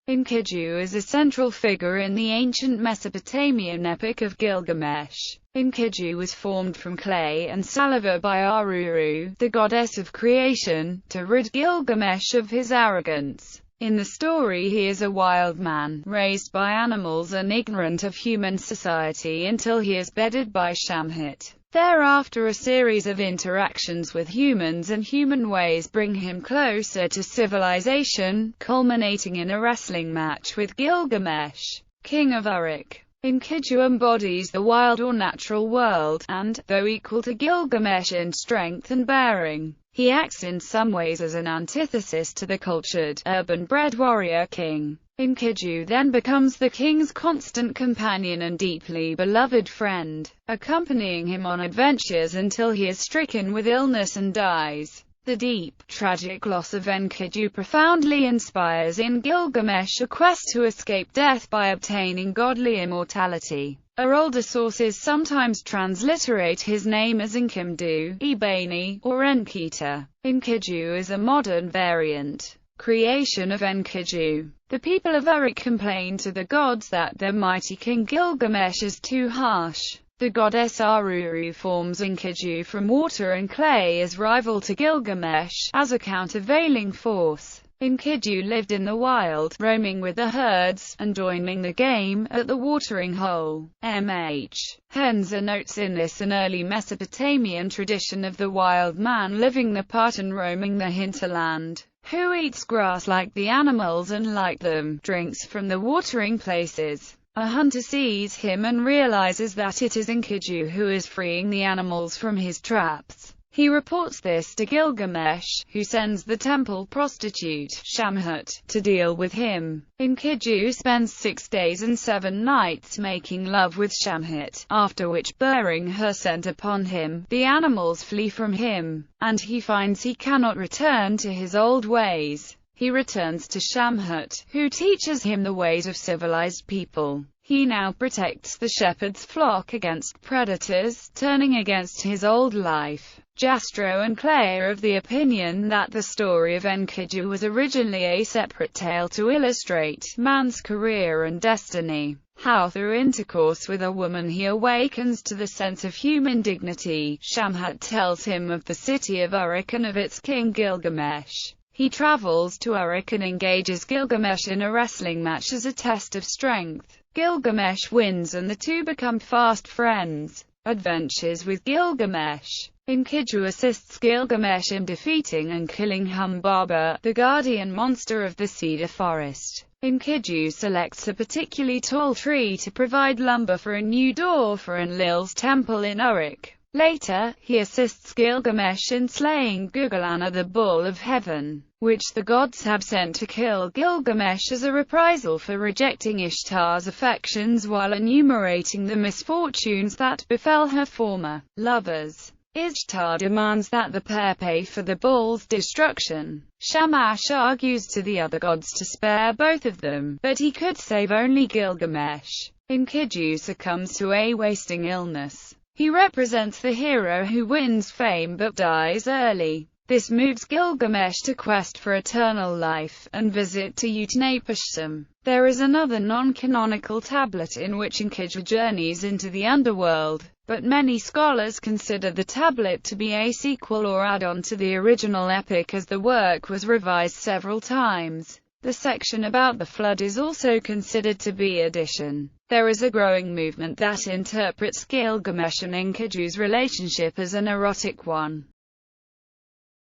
Enkidu is a central figure in the ancient Mesopotamian epic of Gilgamesh. Enkidu was formed from clay and saliva by Aruru, the goddess of creation, to rid Gilgamesh of his arrogance. In the story, he is a wild man, raised by animals and ignorant of human society until he is bedded by Shamhat. Thereafter, a series of interactions with humans and human ways bring him closer to civilization, culminating in a wrestling match with Gilgamesh, king of Uruk. Enkidu embodies the wild or natural world, and, though equal to Gilgamesh in strength and bearing, he acts in some ways as an antithesis to the cultured, urban-bred warrior king. Enkidu then becomes the king's constant companion and deeply beloved friend, accompanying him on adventures until he is stricken with illness and dies. The deep, tragic loss of Enkidu profoundly inspires in Gilgamesh a quest to escape death by obtaining godly immortality. Our older sources sometimes transliterate his name as Enkidu, Ebani, or Enkita. Enkidu is a modern variant creation of Enkidu. The people of Uruk complain to the gods that their mighty king Gilgamesh is too harsh. The goddess Aruru forms Enkidu from water and clay as rival to Gilgamesh, as a countervailing force. Enkidu lived in the wild, roaming with the herds, and joining the game at the watering hole. Henze notes in this an early Mesopotamian tradition of the wild man living the part and roaming the hinterland, who eats grass like the animals and, like them, drinks from the watering places. A hunter sees him and realizes that it is Enkidu who is freeing the animals from his traps. He reports this to Gilgamesh, who sends the temple prostitute, Shamhat, to deal with him. Enkidu spends 6 days and 7 nights making love with Shamhat, after which, bearing her scent upon him, the animals flee from him, and he finds he cannot return to his old ways. He returns to Shamhat, who teaches him the ways of civilized people. He now protects the shepherd's flock against predators, turning against his old life. Jastrow and Clay are of the opinion that the story of Enkidu was originally a separate tale to illustrate man's career and destiny. How through intercourse with a woman he awakens to the sense of human dignity. Shamhat tells him of the city of Uruk and of its king Gilgamesh. He travels to Uruk and engages Gilgamesh in a wrestling match as a test of strength. Gilgamesh wins and the two become fast friends. Adventures with Gilgamesh. Enkidu assists Gilgamesh in defeating and killing Humbaba, the guardian monster of the cedar forest. Enkidu selects a particularly tall tree to provide lumber for a new door for Enlil's temple in Uruk. Later, he assists Gilgamesh in slaying Gugalana, the bull of heaven, which the gods have sent to kill Gilgamesh as a reprisal for rejecting Ishtar's affections while enumerating the misfortunes that befell her former lovers. Ishtar demands that the pair pay for the bull's destruction. Shamash argues to the other gods to spare both of them, but he could save only Gilgamesh. Enkidu succumbs to a wasting illness. He represents the hero who wins fame but dies early. This moves Gilgamesh to quest for eternal life, and visit to Utnapishtim. There is another non-canonical tablet in which Enkidu journeys into the underworld, but many scholars consider the tablet to be a sequel or add-on to the original epic as the work was revised several times. The section about the flood is also considered to be addition. There is a growing movement that interprets Gilgamesh and Enkidu's relationship as an erotic one.